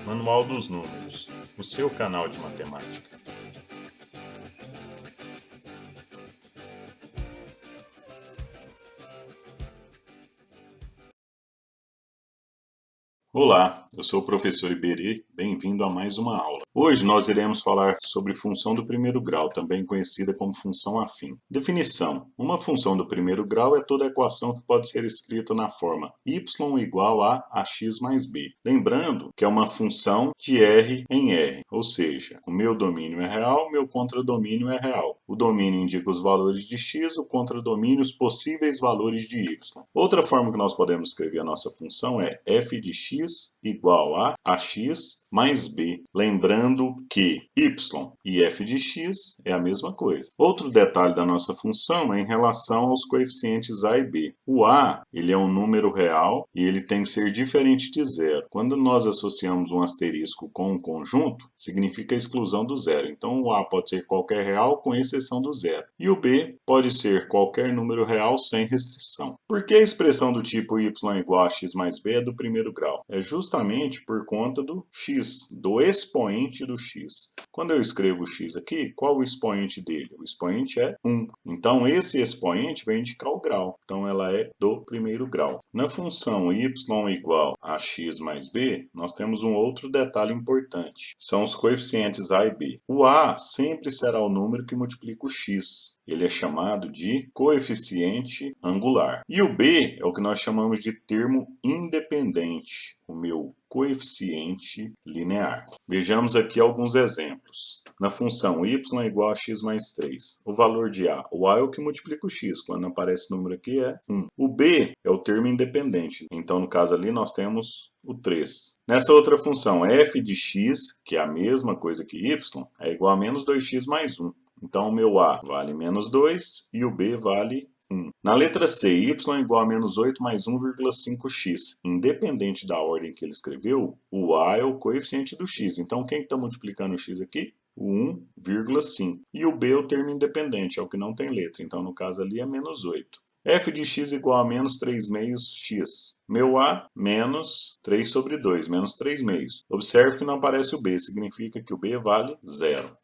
Manual dos Números, o seu canal de matemática. Olá, eu sou o professor Iberê, bem-vindo a mais uma aula. Hoje nós iremos falar sobre função do primeiro grau, também conhecida como função afim. Definição: uma função do primeiro grau é toda equação que pode ser escrita na forma y igual a ax mais b. Lembrando que é uma função de R em R, ou seja, o meu domínio é real, meu contradomínio é real. O domínio indica os valores de x, o contradomínio os possíveis valores de y. Outra forma que nós podemos escrever a nossa função é f de x igual a ax mais b. Lembrando que y e f de x é a mesma coisa. Outro detalhe da nossa função é em relação aos coeficientes a e b. O a ele é um número real e ele tem que ser diferente de zero. Quando nós associamos um asterisco com um conjunto, significa a exclusão do zero. Então o a pode ser qualquer real com exceção do zero. E o b pode ser qualquer número real sem restrição. Por que a expressão do tipo y igual a x mais b é do primeiro grau? É justamente por conta do x, do expoente do x. Quando eu escrevo o x aqui, qual o expoente dele? O expoente é 1. Então, esse expoente vai indicar o grau. Então, ela é do primeiro grau. Na função y igual a x mais b, nós temos um outro detalhe importante. São os coeficientes a e b. O a sempre será o número que multiplica o x. Ele é chamado de coeficiente angular. E o b é o que nós chamamos de termo independente, o meu coeficiente linear. Vejamos aqui alguns exemplos. Na função y igual a x mais 3, o valor de a. O a é o que multiplica o x, quando aparece o número aqui é 1. O b é o termo independente, então no caso ali nós temos o 3. Nessa outra função, f de x, que é a mesma coisa que y, é igual a menos 2x mais 1. Então o meu a vale menos 2 e o b vale 1. Na letra C, y igual a menos 8 mais 1,5x. Independente da ordem que ele escreveu, o a é o coeficiente do x. Então, quem está multiplicando o x aqui? O 1,5. E o b é o termo independente, é o que não tem letra. Então, no caso ali, é menos 8. f de x igual a menos 3 meios x. Meu a, menos 3 sobre 2, menos 3 meios. Observe que não aparece o b, significa que o b vale 0.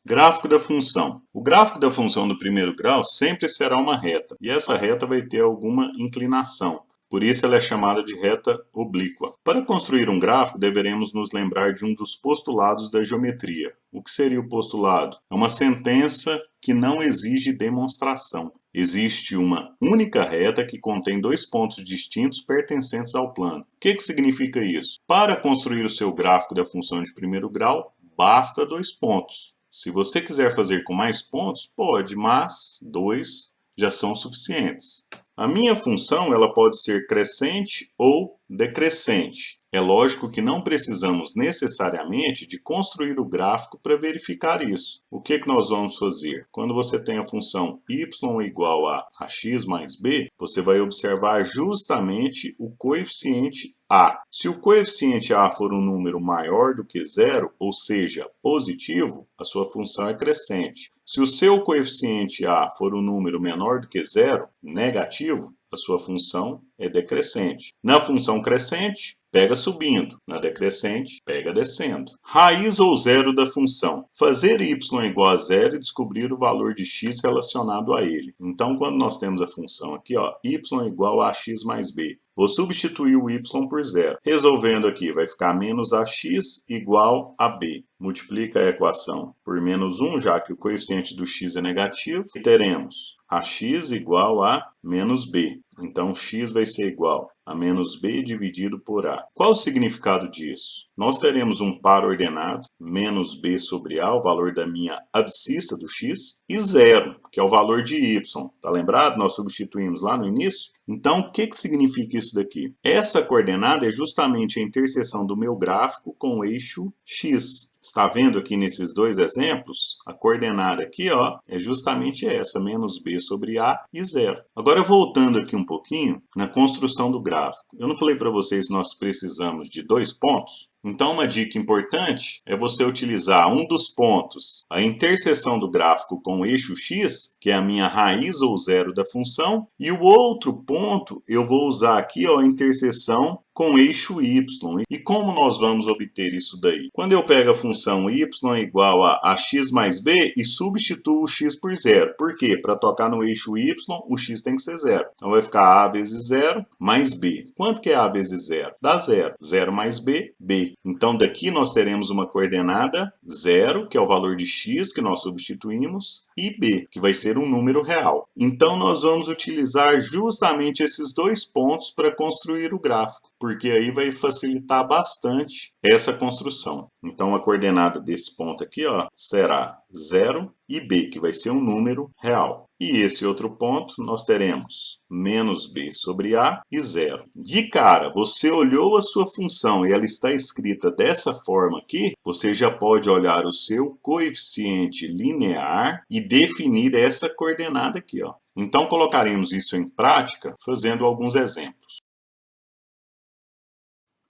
Gráfico da função. O gráfico da função do primeiro grau sempre será uma reta, e essa reta vai ter alguma inclinação. Por isso ela é chamada de reta oblíqua. Para construir um gráfico, deveremos nos lembrar de um dos postulados da geometria. O que seria o postulado? É uma sentença que não exige demonstração. Existe uma única reta que contém dois pontos distintos pertencentes ao plano. O que significa isso? Para construir o seu gráfico da função de primeiro grau, basta dois pontos. Se você quiser fazer com mais pontos, pode, mas 2 já são suficientes. A minha função ela pode ser crescente ou decrescente. É lógico que não precisamos necessariamente de construir o gráfico para verificar isso. O que nós vamos fazer? Quando você tem a função y igual a ax mais b, você vai observar justamente o coeficiente a. Se o coeficiente a for um número maior do que zero, ou seja, positivo, a sua função é crescente. Se o seu coeficiente a for um número menor do que zero, negativo, a sua função é decrescente. Na função crescente, pega subindo. Na decrescente, pega descendo. Raiz ou zero da função. Fazer y igual a zero e descobrir o valor de x relacionado a ele. Então, quando nós temos a função aqui, ó, y igual a ax mais b. Vou substituir o y por zero. Resolvendo aqui, vai ficar menos ax igual a b. Multiplica a equação por menos 1, já que o coeficiente do x é negativo. E teremos ax igual a menos b. Então, x vai ser igual a menos b dividido por a. Qual o significado disso? Nós teremos um par ordenado, menos b sobre a, o valor da minha abscissa do x, e zero, que é o valor de y. Tá lembrado? Nós substituímos lá no início. Então, o que significa isso daqui? Essa coordenada é justamente a interseção do meu gráfico com o eixo x. Está vendo aqui nesses dois exemplos? A coordenada aqui, ó, é justamente essa, menos b sobre a e zero. Agora, voltando aqui um pouquinho na construção do gráfico. Eu não falei para vocês que nós precisamos de dois pontos? Então, uma dica importante é você utilizar um dos pontos, a interseção do gráfico com o eixo x, que é a minha raiz ou zero da função, e o outro ponto eu vou usar aqui ó, a interseção com eixo y. E como nós vamos obter isso daí? Quando eu pego a função y igual a x mais b e substituo o x por zero. Por quê? Para tocar no eixo y, o x tem que ser zero. Então vai ficar a vezes zero mais b. Quanto que é a vezes zero? Dá zero. Zero mais b, b. Então daqui nós teremos uma coordenada zero, que é o valor de x que nós substituímos, e b, que vai ser um número real. Então nós vamos utilizar justamente esses dois pontos para construir o gráfico, porque aí vai facilitar bastante essa construção. Então a coordenada desse ponto aqui, ó, será 0 e b, que vai ser um número real. E esse outro ponto nós teremos menos b sobre a e 0. De cara, você olhou a sua função e ela está escrita dessa forma aqui, você já pode olhar o seu coeficiente linear e definir essa coordenada aqui, ó. Então colocaremos isso em prática fazendo alguns exemplos.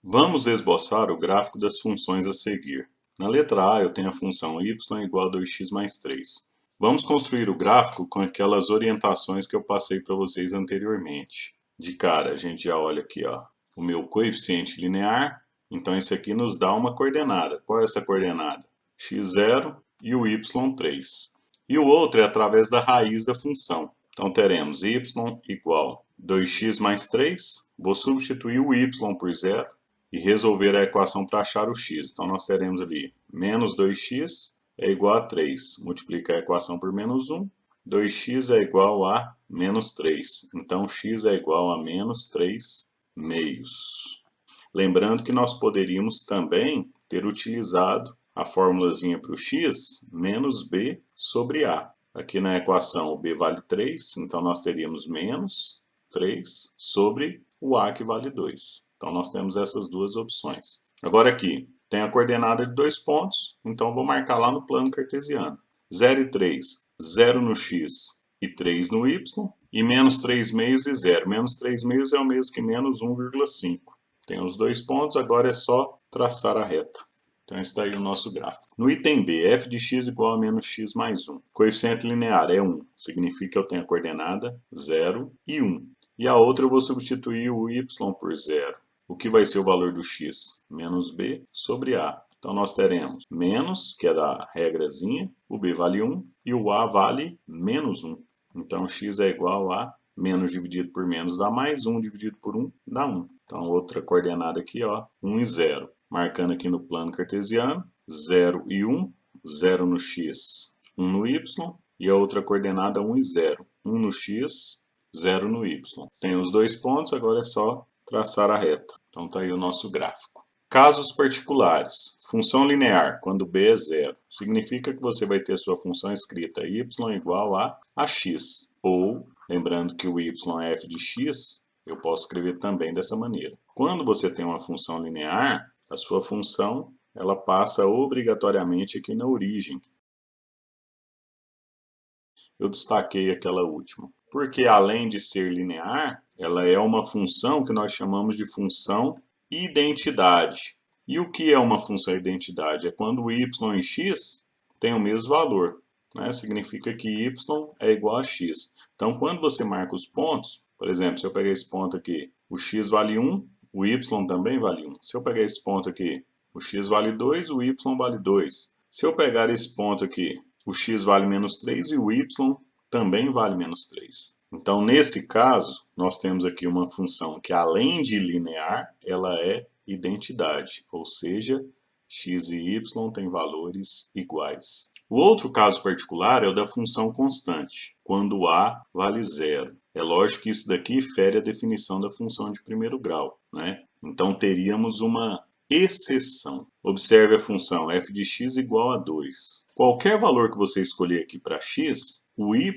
Vamos esboçar o gráfico das funções a seguir. Na letra A eu tenho a função y igual a 2x mais 3. Vamos construir o gráfico com aquelas orientações que eu passei para vocês anteriormente. De cara, a gente já olha aqui, ó, o meu coeficiente linear. Então, esse aqui nos dá uma coordenada. Qual é essa coordenada? x0 e o y3. E o outro é através da raiz da função. Então, teremos y igual a 2x mais 3. Vou substituir o y por zero e resolver a equação para achar o x. Então, nós teremos ali menos 2x é igual a 3. Multiplica a equação por menos 1. 2x é igual a menos 3. Então, x é igual a menos 3 meios. Lembrando que nós poderíamos também ter utilizado a formulazinha para o x, menos b sobre a. Aqui na equação o b vale 3, então nós teríamos menos 3 sobre o a que vale 2. Então nós temos essas duas opções. Agora aqui, tem a coordenada de 2 pontos, então vou marcar lá no plano cartesiano. 0 e 3, 0 no x e 3 no y, e menos 3 meios e 0. Menos 3 meios é o mesmo que menos 1,5. Tem os dois pontos, agora é só traçar a reta. Então está aí o nosso gráfico. No item B, f de x igual a menos x mais 1. Coeficiente linear é 1, significa que eu tenho a coordenada 0 e 1. E a outra eu vou substituir o y por 0. O que vai ser o valor do x? Menos b sobre a. Então nós teremos menos, que é da regrazinha, o b vale 1 e o a vale menos 1. Então x é igual a menos dividido por menos dá mais, 1 dividido por 1 dá 1. Então outra coordenada aqui, ó, 1 e 0. Marcando aqui no plano cartesiano, 0 e 1, 0 no x, 1 no y, e a outra coordenada 1 e 0, 1 no x, 0 no y. Tem os dois pontos, agora é só traçar a reta. Então está aí o nosso gráfico. Casos particulares. Função linear, quando b é 0, significa que você vai ter sua função escrita y igual a x. Ou, lembrando que o y é f de x, eu posso escrever também dessa maneira. Quando você tem uma função linear, a sua função ela passa obrigatoriamente aqui na origem. Eu destaquei aquela última, porque além de ser linear, ela é uma função que nós chamamos de função identidade. E o que é uma função identidade? É quando y e x têm o mesmo valor, né? Significa que y é igual a x. Então, quando você marca os pontos, por exemplo, se eu pegar esse ponto aqui, o x vale 1, o y também vale 1. Se eu pegar esse ponto aqui, o x vale 2, o y vale 2. Se eu pegar esse ponto aqui, o x vale menos 3 e o y também vale menos 3. Então, nesse caso, nós temos aqui uma função que, além de linear, ela é identidade, ou seja, x e y têm valores iguais. O outro caso particular é o da função constante, quando a vale 0. É lógico que isso daqui fere a definição da função de primeiro grau, né? Então, teríamos uma exceção. Observe a função f de x igual a 2. Qualquer valor que você escolher aqui para x, o y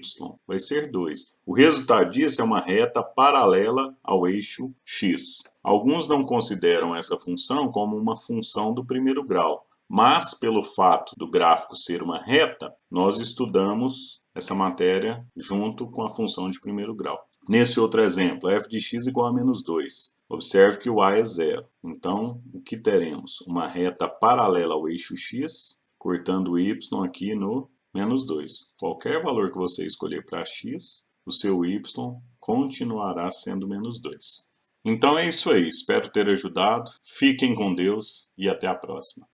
vai ser 2. O resultado disso é uma reta paralela ao eixo x. Alguns não consideram essa função como uma função do primeiro grau, mas pelo fato do gráfico ser uma reta, nós estudamos essa matéria junto com a função de primeiro grau. Nesse outro exemplo, f de x igual a menos 2. Observe que o a é 0. Então, o que teremos? Uma reta paralela ao eixo x, cortando o y aqui no menos 2. Qualquer valor que você escolher para x, o seu y continuará sendo menos 2. Então é isso aí, espero ter ajudado, fiquem com Deus e até a próxima.